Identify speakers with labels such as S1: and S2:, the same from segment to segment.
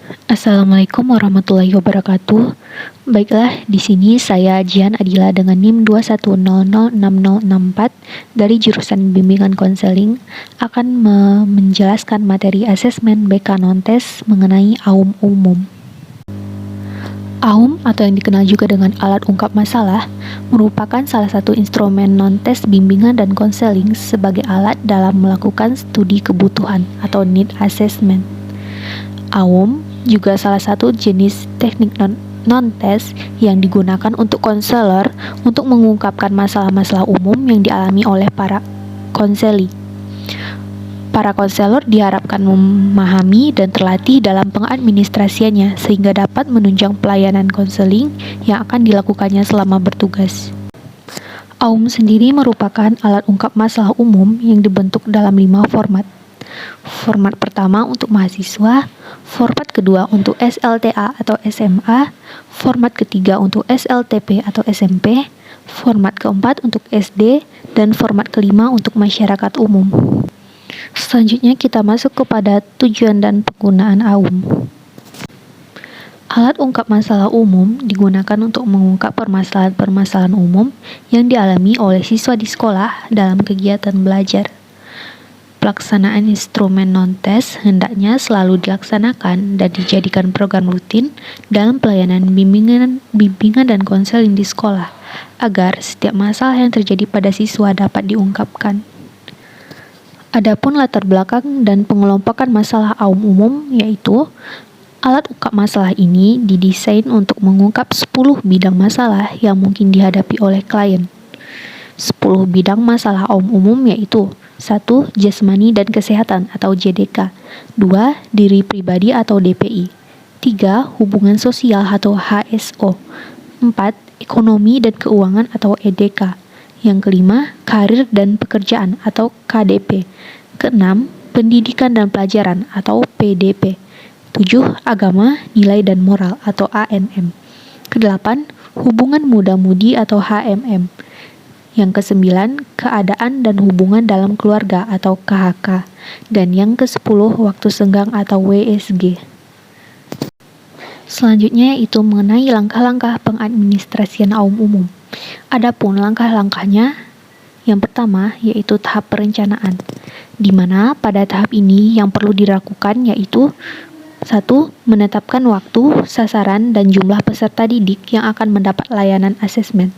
S1: Assalamualaikum warahmatullahi wabarakatuh. Baiklah, di sini saya Jian Adila dengan NIM 210006064 dari jurusan Bimbingan Konseling akan menjelaskan materi asesmen BK non-tes mengenai AUM umum. AUM atau yang dikenal juga dengan alat ungkap masalah merupakan salah satu instrumen non-tes bimbingan dan konseling sebagai alat dalam melakukan studi kebutuhan atau need assessment. AUM juga salah satu jenis teknik non-tes yang digunakan untuk konselor untuk mengungkapkan masalah-masalah umum yang dialami oleh para konseli. Para konselor diharapkan memahami dan terlatih dalam pengadministrasiannya sehingga dapat menunjang pelayanan konseling yang akan dilakukannya selama bertugas. AUM sendiri merupakan alat ungkap masalah umum yang dibentuk dalam 5 format. Format pertama untuk mahasiswa, format kedua untuk SLTA atau SMA, format ketiga untuk SLTP atau SMP, format keempat untuk SD, dan format kelima untuk masyarakat umum. Selanjutnya kita masuk kepada tujuan dan penggunaan AUM. Alat ungkap masalah umum digunakan untuk mengungkap permasalahan-permasalahan umum yang dialami oleh siswa di sekolah dalam kegiatan belajar. Pelaksanaan instrumen non-tes hendaknya selalu dilaksanakan dan dijadikan program rutin dalam pelayanan bimbingan dan konseling di sekolah, agar setiap masalah yang terjadi pada siswa dapat diungkapkan. Adapun latar belakang dan pengelompokan masalah AUM umum yaitu alat ungkap masalah ini didesain untuk mengungkap 10 bidang masalah yang mungkin dihadapi oleh klien. 10 bidang masalah AUM umum yaitu 1. Jasmani dan kesehatan atau JDK. 2. Diri pribadi atau DPI. 3. Hubungan sosial atau HSO. 4. Ekonomi dan keuangan atau EDK. Yang kelima, karir dan pekerjaan atau KDP. Keenam, pendidikan dan pelajaran atau PDP. 7. Agama, nilai dan moral atau ANM. Kedelapan, hubungan muda-mudi atau HMM. Yang kesembilan, keadaan dan hubungan dalam keluarga atau KHK. Dan yang ke-10, waktu senggang atau WSG. Selanjutnya itu mengenai langkah-langkah pengadministrasian AUM umum. Adapun langkah-langkahnya, yang pertama yaitu tahap perencanaan, di mana pada tahap ini yang perlu dilakukan yaitu 1. Menetapkan waktu, sasaran, dan jumlah peserta didik yang akan mendapat layanan asesmen.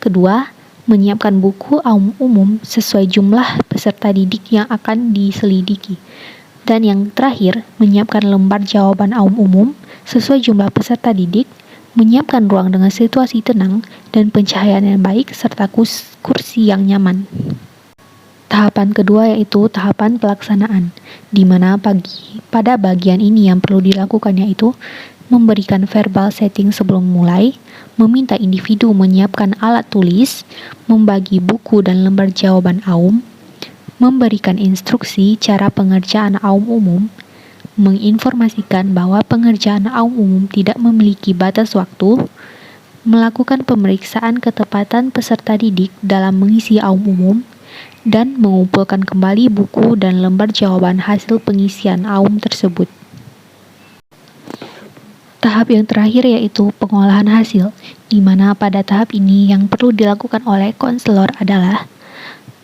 S1: Kedua, menyiapkan buku AUM umum sesuai jumlah peserta didik yang akan diselidiki. Dan yang terakhir, menyiapkan lembar jawaban AUM umum sesuai jumlah peserta didik, menyiapkan ruang dengan situasi tenang dan pencahayaan yang baik serta kursi yang nyaman. Tahapan kedua yaitu tahapan pelaksanaan, di mana pada bagian ini yang perlu dilakukan yaitu memberikan verbal setting sebelum mulai, meminta individu menyiapkan alat tulis, membagi buku dan lembar jawaban AUM, memberikan instruksi cara pengerjaan AUM umum, menginformasikan bahwa pengerjaan AUM umum tidak memiliki batas waktu, melakukan pemeriksaan ketepatan peserta didik dalam mengisi AUM umum, dan mengumpulkan kembali buku dan lembar jawaban hasil pengisian AUM tersebut. Tahap yang terakhir yaitu pengolahan hasil, di mana pada tahap ini yang perlu dilakukan oleh konselor adalah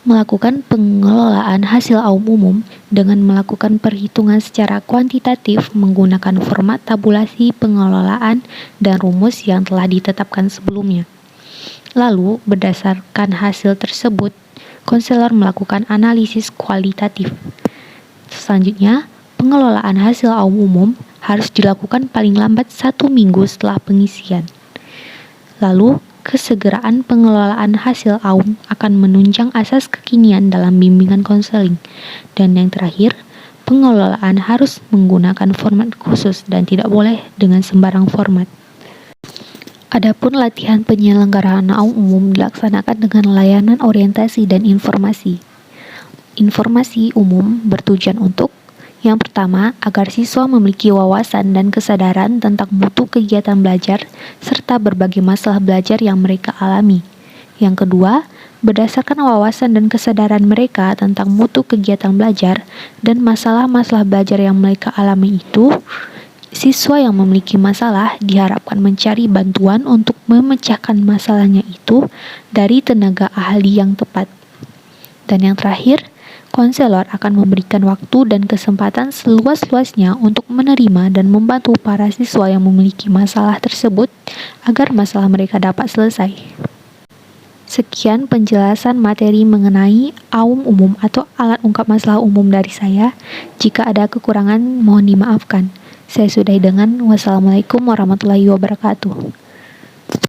S1: melakukan pengelolaan hasil AUM umum dengan melakukan perhitungan secara kuantitatif menggunakan format tabulasi pengelolaan dan rumus yang telah ditetapkan sebelumnya. Lalu, berdasarkan hasil tersebut, konselor melakukan analisis kualitatif. Selanjutnya, pengelolaan hasil AUM umum harus dilakukan paling lambat 1 minggu setelah pengisian. Lalu, kesegeraan pengelolaan hasil AUM akan menunjang asas kekinian dalam bimbingan konseling. Dan yang terakhir, pengelolaan harus menggunakan format khusus dan tidak boleh dengan sembarang format. Adapun latihan penyelenggaraan AUM umum dilaksanakan dengan layanan orientasi dan informasi. Informasi umum bertujuan untuk yang pertama, agar siswa memiliki wawasan dan kesadaran tentang mutu kegiatan belajar serta berbagai masalah belajar yang mereka alami. Yang kedua, berdasarkan wawasan dan kesadaran mereka tentang mutu kegiatan belajar dan masalah-masalah belajar yang mereka alami itu, Siswa yang memiliki masalah diharapkan mencari bantuan untuk memecahkan masalahnya itu dari tenaga ahli yang tepat. Dan yang terakhir, konselor akan memberikan waktu dan kesempatan seluas-luasnya untuk menerima dan membantu para siswa yang memiliki masalah tersebut agar masalah mereka dapat selesai. Sekian penjelasan materi mengenai AUM umum atau alat ungkap masalah umum dari saya. Jika ada kekurangan, mohon dimaafkan. Saya sudahi dengan wassalamualaikum warahmatullahi wabarakatuh.